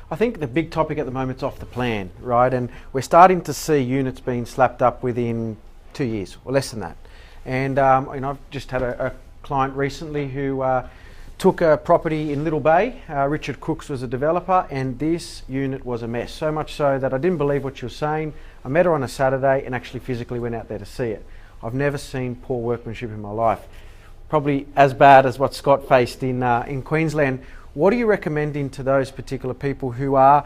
I think the big topic at the moment is off the plan, right? And we're starting to see units being slapped up within 2 years or less than that. And I've just had a client recently who took a property in Little Bay. Richard Cooks was a developer, and this unit was a mess. So much so that I didn't believe what she was saying. I met her on a Saturday and actually physically went out there to see it. I've never seen poor workmanship in my life. Probably as bad as what Scott faced in Queensland. What are you recommending to those particular people who are,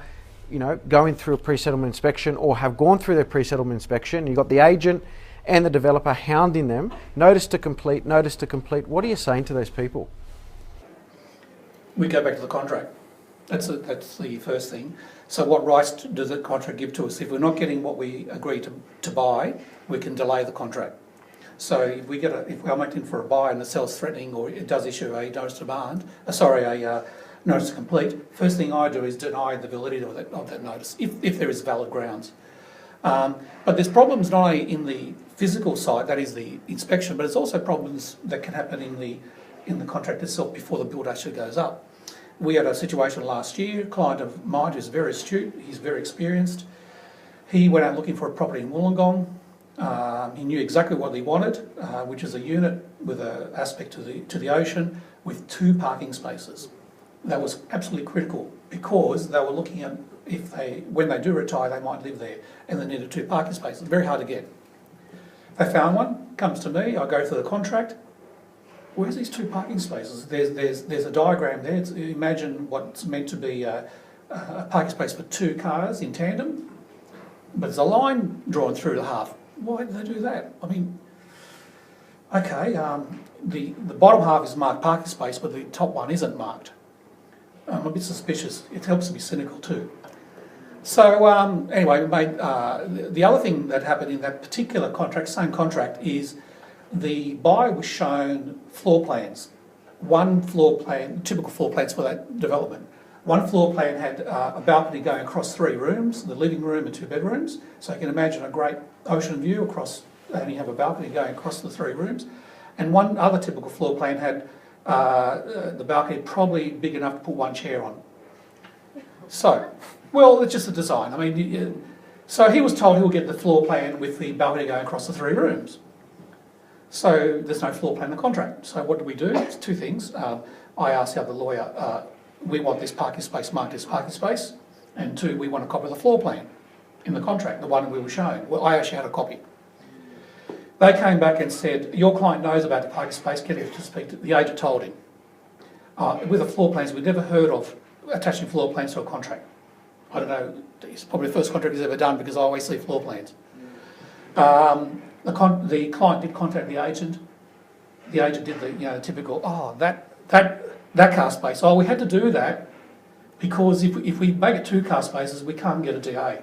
going through a pre-settlement inspection or have gone through their pre-settlement inspection? You've got the agent and the developer hounding them. Notice to complete, notice to complete. What are you saying to those people? We go back to the contract. That's the first thing. So what rights does the contract give to us? If we're not getting what we agree to buy, we can delay the contract. So if we are in for a buy and the seller's threatening, or it does issue a notice to demand, notice to complete, first thing I do is deny the validity of that notice, if there is valid grounds. But there's problems not only in the physical side, that is the inspection, but it's also problems that can happen in the contract itself before the build actually goes up. We had a situation last year, a client of mine who's very astute, he's very experienced. He went out looking for a property in Wollongong. He knew exactly what he wanted, which is a unit with an aspect to the ocean with 2 parking spaces. That was absolutely critical because they were looking at when they do retire, they might live there, and they needed 2 parking spaces. Very hard to get. They found one, comes to me, I go through the contract. Where's these 2 parking spaces? There's a diagram there. Imagine what's meant to be a parking space for 2 cars in tandem, but there's a line drawn through the half. Why did they do that? I mean, okay, the bottom half is marked parking space, but the top one isn't marked. I'm a bit suspicious. It helps to be cynical too. So anyway, the other thing that happened in that particular contract, same contract, is the buyer was shown floor plans. One floor plan, typical floor plans for that development. One floor plan had a balcony going across 3 rooms, the living room and 2 bedrooms. So you can imagine a great ocean view across, and you have a balcony going across the 3 rooms. And one other typical floor plan had the balcony probably big enough to put 1 chair on. So, well, it's just a design. I mean, so he was told he'll get the floor plan with the balcony going across the 3 rooms. So there's no floor plan in the contract. So what do we do? It's 2 things. I asked the other lawyer, we want this parking space marked as parking space, and 2, we want a copy of the floor plan in the contract, the one we were shown. Well, I actually had a copy. They came back and said, your client knows about the parking space, get him to speak to the agent told him. With the floor plans, we've never heard of attaching floor plans to a contract. I don't know, it's probably the first contract he's ever done because I always see floor plans. The client did contact the agent. The agent did the typical, that car space. Oh, we had to do that because if we make it 2 car spaces, we can't get a DA.